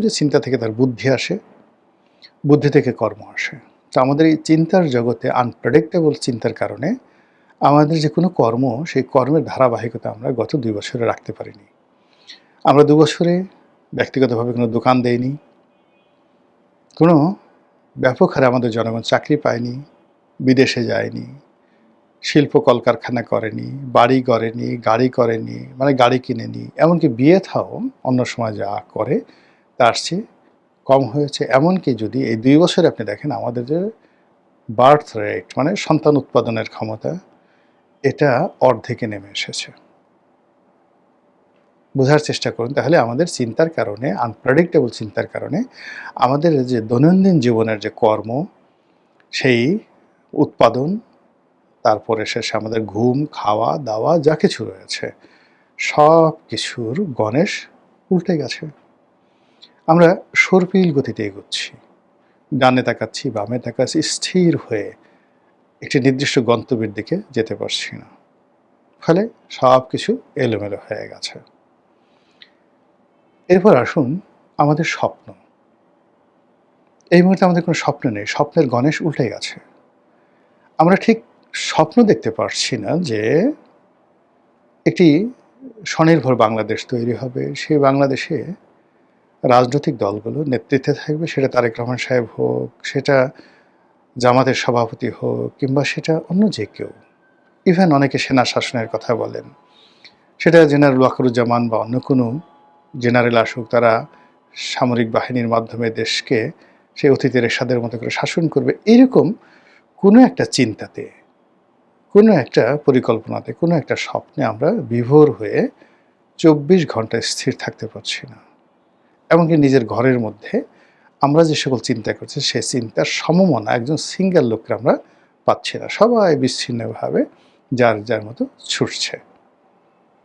যে চিন্তা থেকে তার বুদ্ধি আসে, বুদ্ধি থেকে কর্ম আসে। তো আমাদের এই চিন্তার জগতে আনপ্রেডিক্টেবল চিন্তার কারণে আমাদের যে কোনো কর্ম, সেই কর্মের ধারাবাহিকতা আমরা গত ২ বছরে রাখতে পারিনি। আমরা ২ বছরে ব্যক্তিগতভাবে কোনো দোকান দেইনি, কোনো ব্যাপক হারে আমাদের জনগণ চাকরি পায়নি, বিদেশে যায়নি, শিল্প কলকারখানা করেনি, বাড়ি গড়েনি, গাড়ি করেনি, মানে গাড়ি কিনেনি। এমনকি বিয়ে থাও অন্য সময় যা করে তার চেয়ে কম হয়েছে। এমনকি যদি এই ২ বছরে আপনি দেখেন আমাদের যে বার্থ রেট মানে সন্তান উৎপাদনের ক্ষমতা, এটা অর্ধেকে নেমে এসেছে। বোঝার চেষ্টা করুন তাহলে আমাদের চিন্তার কারণে, আনপ্রেডিক্টেবল চিন্তার কারণে আমাদের যে দৈনন্দিন জীবনের যে কর্ম, সেই উৎপাদন, তারপরে শেষে আমাদের ঘুম, খাওয়া-দাওয়া যা কিছু রয়েছে, সব কিছুর গণেশ উল্টে গেছে। আমরা সর্পিল গতিতে এগোচ্ছি। ডানে তাকাচ্ছি, বামে তাকাচ্ছি, স্থির হয়ে একটি নির্দিষ্ট গন্তব্যের দিকে যেতে পারছি না। ফলে সব কিছু এলোমেলো হয়ে গেছে। এরপর আসুন আমাদের স্বপ্ন। এই মুহূর্তে আমাদের কোনো স্বপ্ন নেই। স্বপ্নের গণেশ উল্টে গেছে। আমরা ঠিক স্বপ্ন দেখতে পারছি না যে একটি স্বনির্ভর বাংলাদেশ তৈরি হবে। সেই বাংলাদেশে রাজনৈতিক দলগুলো নেতৃত্বে থাকবে, সেটা তারেক রহমান সাহেব হোক, সেটা জামাতের সভাপতি হোক কিংবা সেটা অন্য যে কেউ। ইভেন অনেকে সেনা শাসনের কথা বলেন। সেটা জেনারেল ওয়াকারুজ্জামান বা অন্য কোনো জেনারেল আসুক, তারা সামরিক বাহিনীর মাধ্যমে দেশকে সেই অতীতের এরশাদের মতো করে শাসন করবে। এরকম কোনো একটা চিন্তাতে, কোনো একটা পরিকল্পনাতে, কোনো একটা স্বপ্নে আমরা বিভোর হয়ে ২৪ ঘন্টা স্থির থাকতে পারছি না। এমনকি নিজের ঘরের মধ্যে আমরা যে সকল চিন্তা করছি, সে চিন্তার সমমনা একজন সিঙ্গেল লোককে আমরা পাচ্ছি না। সবাই বিচ্ছিন্নভাবে যার মতো ছুটছে।